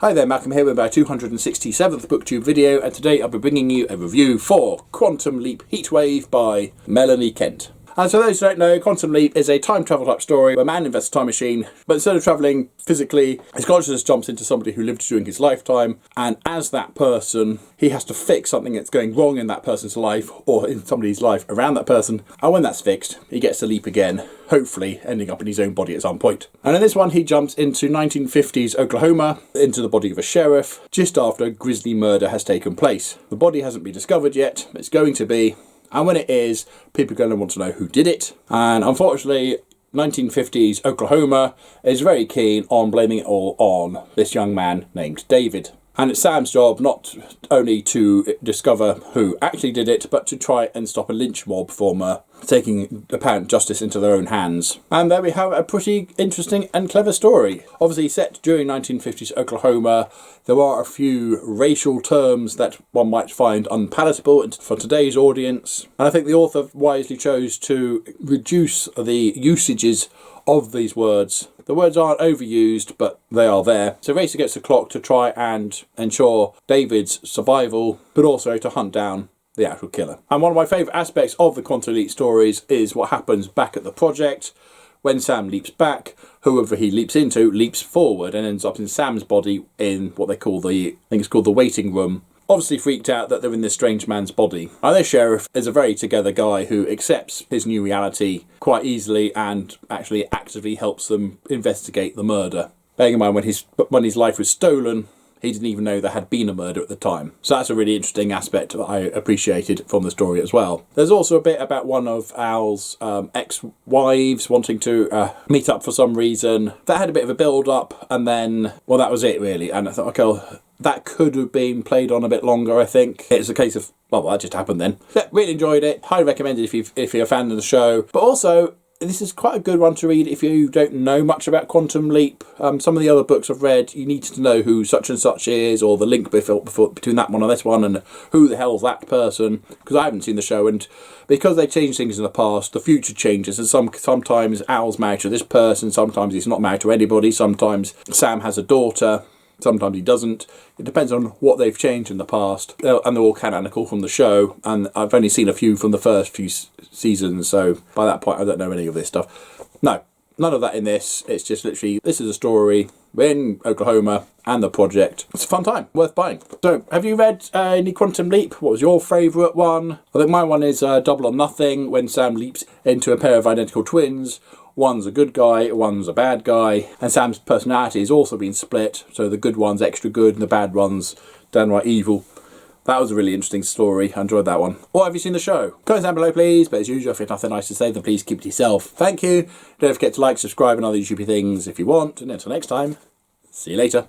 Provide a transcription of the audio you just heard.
Hi there, Malcolm here with my 267th Booktube video, and today I'll be bringing you a review for Quantum Leap Heatwave by Melanie Kent. And so those who don't know, Quantum Leap is a time travel type story where a man invents a time machine, but instead of travelling physically, his consciousness jumps into somebody who lived during his lifetime, and as that person, he has to fix something that's going wrong in that person's life, or in somebody's life around that person, and when that's fixed, he gets to leap again, hopefully ending up in his own body at some point. And in this one, he jumps into 1950s Oklahoma, into the body of a sheriff, just after a grisly murder has taken place. The body hasn't been discovered yet, but it's going to be. And when it is, people are going to want to know who did it. And unfortunately, 1950s Oklahoma is very keen on blaming it all on this young man named David. And it's Sam's job not only to discover who actually did it, but to try and stop a lynch mob from taking apparent justice into their own hands. And there we have a pretty interesting and clever story. Obviously set during 1950s Oklahoma, there are a few racial terms that one might find unpalatable for today's audience. And I think the author wisely chose to reduce the usages of these words. The words aren't overused, but they are there. So race against the clock to try and ensure David's survival, but also to hunt down the actual killer. And one of my favourite aspects of the Quantum Leap stories is what happens back at the project. When Sam leaps back, whoever he leaps into leaps forward and ends up in Sam's body in what they call I think it's called the waiting room. Obviously freaked out that they're in this strange man's body. And this sheriff is a very together guy who accepts his new reality quite easily and actually actively helps them investigate the murder. Bearing in mind when his life was stolen, he didn't even know there had been a murder at the time. So that's a really interesting aspect that I appreciated from the story as well. There's also a bit about one of Al's ex-wives wanting to meet up for some reason. That had a bit of a build-up, and then, well, that was it really. And I thought, okay, well, that could have been played on a bit longer, I think. It's a case of, well, that just happened then. Yeah, really enjoyed it. Highly recommend it if you're a fan of the show. But also, this is quite a good one to read if you don't know much about Quantum Leap. Some of the other books I've read, you need to know who such and such is, or the link between that one and this one, and who the hell's that person, because I haven't seen the show, and because they changed things in the past, the future changes, and sometimes Al's married to this person, sometimes he's not married to anybody, sometimes Sam has a daughter, sometimes he doesn't. It depends on what they've changed in the past. And they're all canonical from the show. And I've only seen a few from the first few seasons. So by that point, I don't know any of this stuff. No, none of that in this. It's just literally, this is a story. We're in Oklahoma and the project. It's a fun time. Worth buying. So, have you read any Quantum Leap? What was your favourite one? I think my one is Double or Nothing, when Sam leaps into a pair of identical twins. One's a good guy, one's a bad guy, and Sam's personality has also been split, so the good one's extra good and the bad one's downright evil. That was a really interesting story. I enjoyed that one. Or have you seen the show? Comment down below, please. But as usual, if you have nothing nice to say, then please keep it to yourself. Thank you. Don't forget to like, subscribe, and other YouTubey things if you want. And until next time, see you later.